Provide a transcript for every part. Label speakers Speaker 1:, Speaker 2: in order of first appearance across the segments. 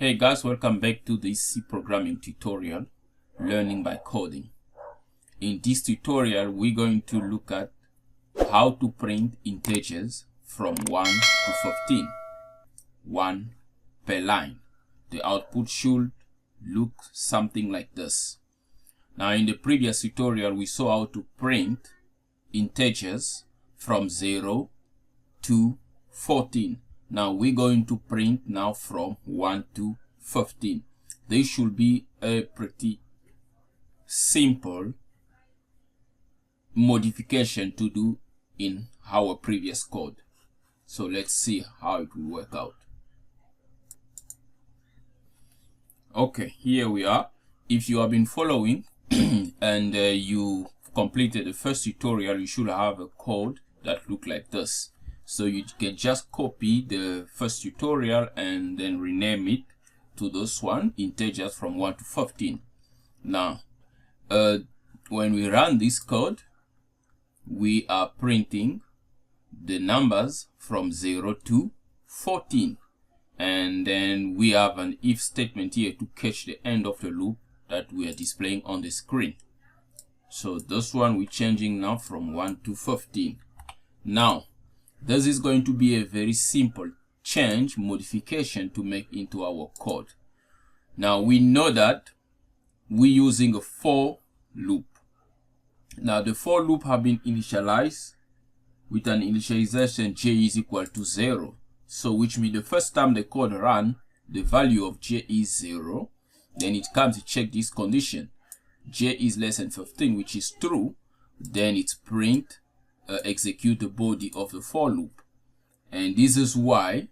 Speaker 1: Hey guys, welcome back to this C programming tutorial, Learning by Coding. In this tutorial, we're going to look at how to print integers from 1 to 15, 1 per line. The output should look something like this. Now, in the previous tutorial, we saw how to print integers from 0 to 14. Now we're going to print now from 1 to 15. This should be a pretty simple modification to do in our previous code. So let's see how it will work out. Okay, here we are. If you have been following and you completed the first tutorial, you should have a code that look like this. So you can just copy the first tutorial and then rename it to this one, integers from 1 to 15. Now, when we run this code, we are printing the numbers from 0 to 14. And then we have an if statement here to catch the end of the loop that we are displaying on the screen. So this one we're changing now from 1 to 15. Now, this is going to be a very simple change, modification to make into our code. Now we know that we're using a for loop. Now the for loop have been initialized with an initialization j is equal to 0. So which means the first time the code run, the value of j is 0. Then it comes to check this condition. J is less than 15, which is true. Then it's print execute the body of the for loop, and this is why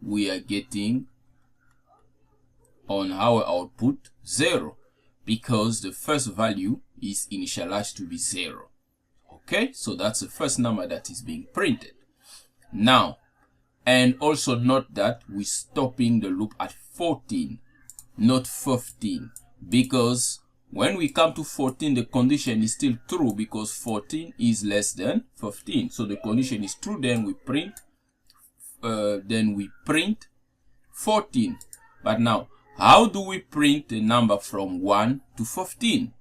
Speaker 1: we are getting on our output 0, because the first value is initialized to be 0. Okay, so that's the first number that is being printed now. And also note that we're stopping the loop at 14, not 15, because when we come to 14, the condition is still true because 14 is less than 15. So the condition is true, then we print 14. But now, how do we print the number from 1 to 15?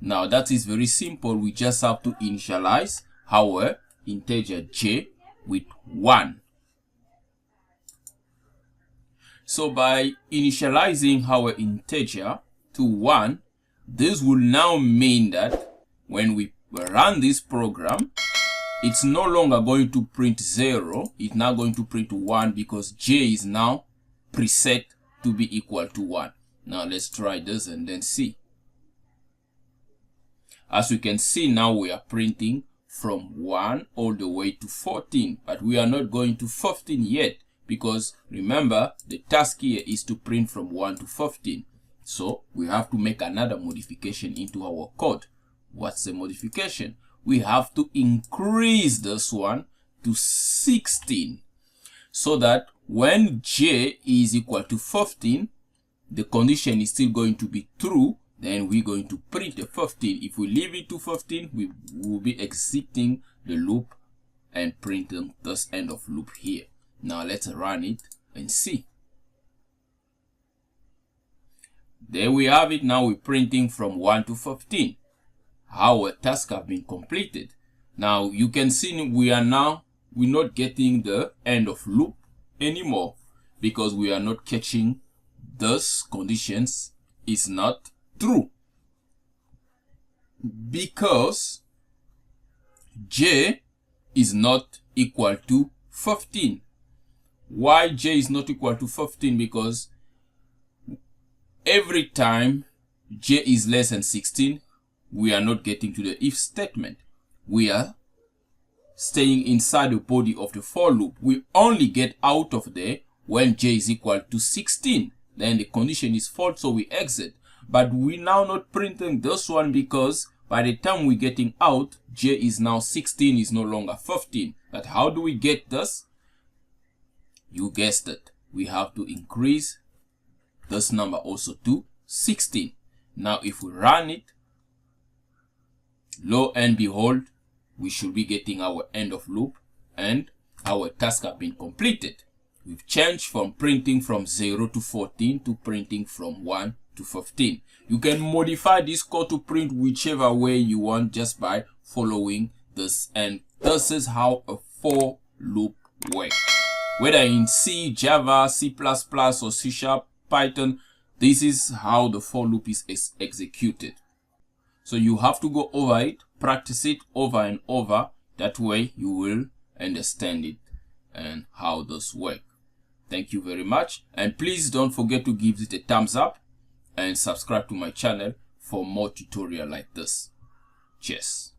Speaker 1: Now that is very simple. We just have to initialize our integer j with 1. So by initializing our integer to 1, this will now mean that when we run this program, it's no longer going to print 0. It's now going to print 1 because j is now preset to be equal to 1. Now let's try this and then see. As we can see, now we are printing from 1 all the way to 14. But we are not going to 15 yet, because remember, the task here is to print from 1 to 15. So we have to make another modification into our code. What's the modification? We have to increase this one to 16, so that when j is equal to 15, the condition is still going to be true. Then we're going to print the 15. If we leave it to 15, we will be exiting the loop and printing this end of loop here. Now let's run it and see. There we have it. Now we're printing from 1 to 15. Our task have been completed. Now you can see we're not getting the end of loop anymore, because we are not catching those conditions is not true, because j is not equal to 15. Why j is not equal to 15? Because every time j is less than 16, we are not getting to the if statement. We are staying inside the body of the for loop. We only get out of there when j is equal to 16. Then the condition is false, so we exit. But we now not printing this one, because by the time we're getting out, j is now 16, is no longer 15. But how do we get this? You guessed it. We have to increase this number also to 16. Now if we run it, lo and behold, we should be getting our end of loop and our task have been completed. We've changed from printing from 0 to 14 to printing from 1 to 15. You can modify this code to print whichever way you want just by following this. And this is how a for loop works. Whether in C, Java, C++, or C#, Python, this is how the for loop is executed. So you have to go over it, practice it over and over. That way you will understand it and how this works. Thank you very much. And please don't forget to give it a thumbs up and subscribe to my channel for more tutorial like this. Cheers.